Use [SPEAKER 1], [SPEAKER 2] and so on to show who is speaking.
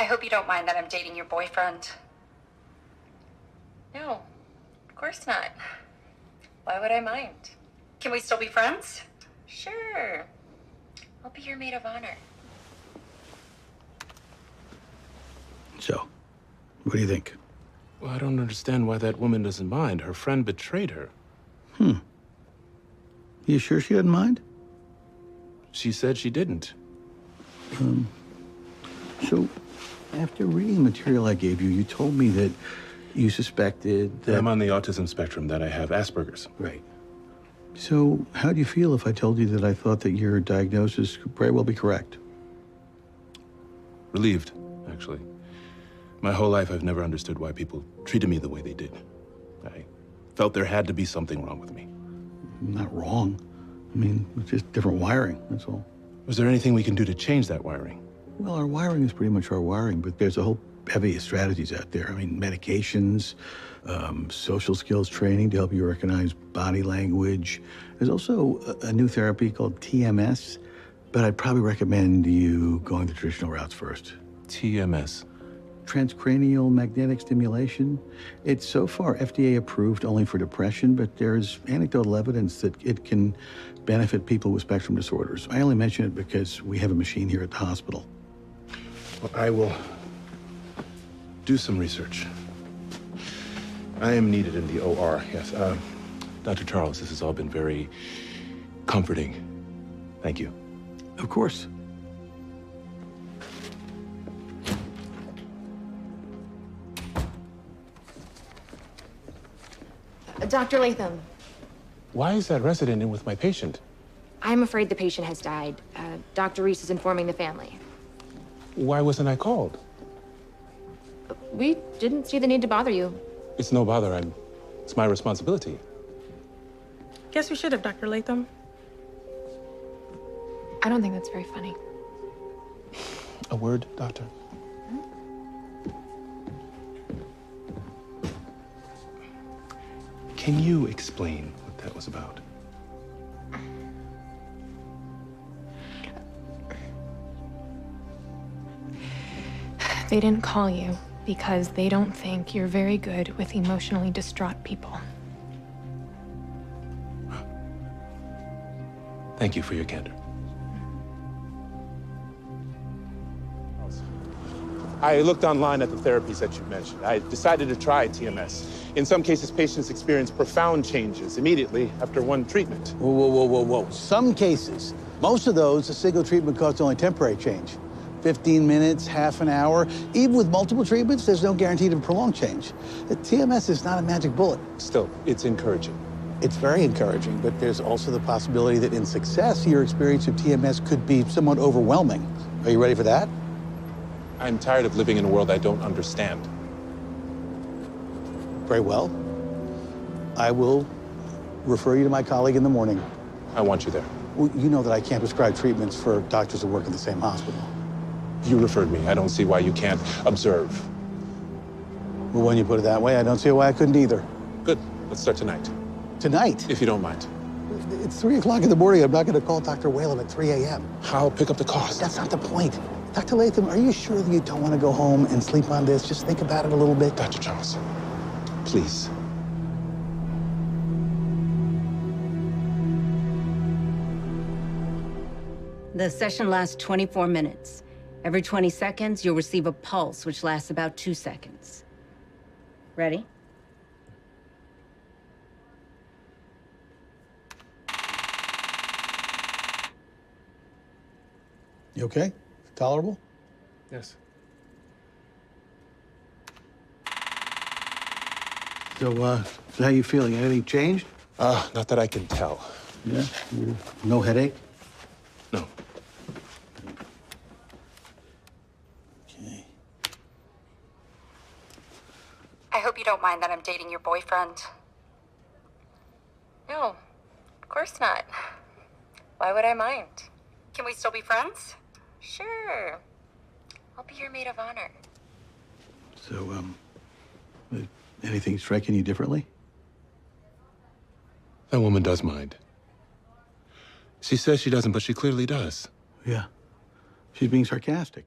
[SPEAKER 1] I hope you don't mind that I'm dating your boyfriend.
[SPEAKER 2] No, of course not. Why would I mind?
[SPEAKER 1] Can we still be friends?
[SPEAKER 2] Sure. I'll be your maid of honor.
[SPEAKER 3] So, what do you think?
[SPEAKER 4] Well, I don't understand why that woman doesn't mind. Her friend betrayed her.
[SPEAKER 3] You sure she doesn't mind?
[SPEAKER 4] She said she didn't.
[SPEAKER 3] So, after reading the material I gave you, you told me that you suspected that...
[SPEAKER 4] I'm on the autism spectrum, that I have Asperger's.
[SPEAKER 3] Right. So, how do you feel if I told you that I thought that your diagnosis could very well be correct?
[SPEAKER 4] Relieved, actually. My whole life, I've never understood why people treated me the way they did. I felt there had to be something wrong with me.
[SPEAKER 3] Not wrong. I mean, it's just different wiring, that's all.
[SPEAKER 4] Was there anything we can do to change that wiring?
[SPEAKER 3] Well, our wiring is pretty much our wiring, but there's a whole bevy of strategies out there. I mean, medications, social skills training to help you recognize body language. There's also a new therapy called TMS, but I'd probably recommend you going the traditional routes first.
[SPEAKER 4] TMS.
[SPEAKER 3] Transcranial magnetic stimulation. It's so far FDA approved only for depression, but there's anecdotal evidence that it can benefit people with spectrum disorders. I only mention it because we have a machine here at the hospital.
[SPEAKER 4] Well, I will do some research. I am needed in the OR, yes. Dr. Charles, this has all been very comforting. Thank you.
[SPEAKER 3] Of course.
[SPEAKER 5] Dr. Latham,
[SPEAKER 4] Why is that resident in with my patient?
[SPEAKER 5] I'm afraid the patient has died. Dr. Reese is informing the family.
[SPEAKER 4] Why wasn't I called?
[SPEAKER 5] We didn't see the need to bother you.
[SPEAKER 4] It's no bother. It's my responsibility.
[SPEAKER 6] Guess we should have, Dr. Latham.
[SPEAKER 5] I don't think that's very funny.
[SPEAKER 4] A word, doctor? Can you explain what that was about?
[SPEAKER 7] They didn't call you because they don't think you're very good with emotionally distraught people.
[SPEAKER 4] Thank you for your candor. I looked online at the therapies that you mentioned. I decided to try TMS. In some cases, patients experience profound changes immediately after one treatment.
[SPEAKER 3] Whoa. Some cases. Most of those, a single treatment causes only temporary change. 15 minutes, half an hour. Even with multiple treatments, there's no guarantee of prolonged change. The TMS is not a magic bullet.
[SPEAKER 4] Still, it's encouraging.
[SPEAKER 3] It's very encouraging, but there's also the possibility that in success, your experience of TMS could be somewhat overwhelming. Are you ready for that?
[SPEAKER 4] I'm tired of living in a world I don't understand.
[SPEAKER 3] Very well. I will refer you to my colleague in the morning.
[SPEAKER 4] I want you there.
[SPEAKER 3] Well, you know that I can't prescribe treatments for doctors who work in the same hospital.
[SPEAKER 4] You referred me. I don't see why you can't observe.
[SPEAKER 3] Well, when you put it that way, I don't see why I couldn't either.
[SPEAKER 4] Good. Let's start tonight.
[SPEAKER 3] Tonight?
[SPEAKER 4] If you don't mind.
[SPEAKER 3] It's 3 o'clock in the morning. I'm not going to call Dr. Whalem at 3 a.m.
[SPEAKER 4] I'll pick up the cost.
[SPEAKER 3] That's not the point. Dr. Latham, are you sure that you don't want to go home and sleep on this? Just think about it a little bit.
[SPEAKER 4] Dr. Charles, please.
[SPEAKER 8] The session lasts 24 minutes. Every 20 seconds, you'll receive a pulse, which lasts about 2 seconds. Ready?
[SPEAKER 3] You okay? Tolerable?
[SPEAKER 4] Yes.
[SPEAKER 3] So how you feeling? Anything changed?
[SPEAKER 4] Not that I can tell.
[SPEAKER 3] Yeah? No headache?
[SPEAKER 4] No.
[SPEAKER 3] Okay.
[SPEAKER 1] I hope you don't mind that I'm dating your boyfriend.
[SPEAKER 2] No, of course not. Why would I mind?
[SPEAKER 1] Can we still be friends?
[SPEAKER 2] Sure. I'll be your maid of honor.
[SPEAKER 3] So, anything striking you differently?
[SPEAKER 4] That woman does mind. She says she doesn't, but she clearly does.
[SPEAKER 3] Yeah. She's being sarcastic.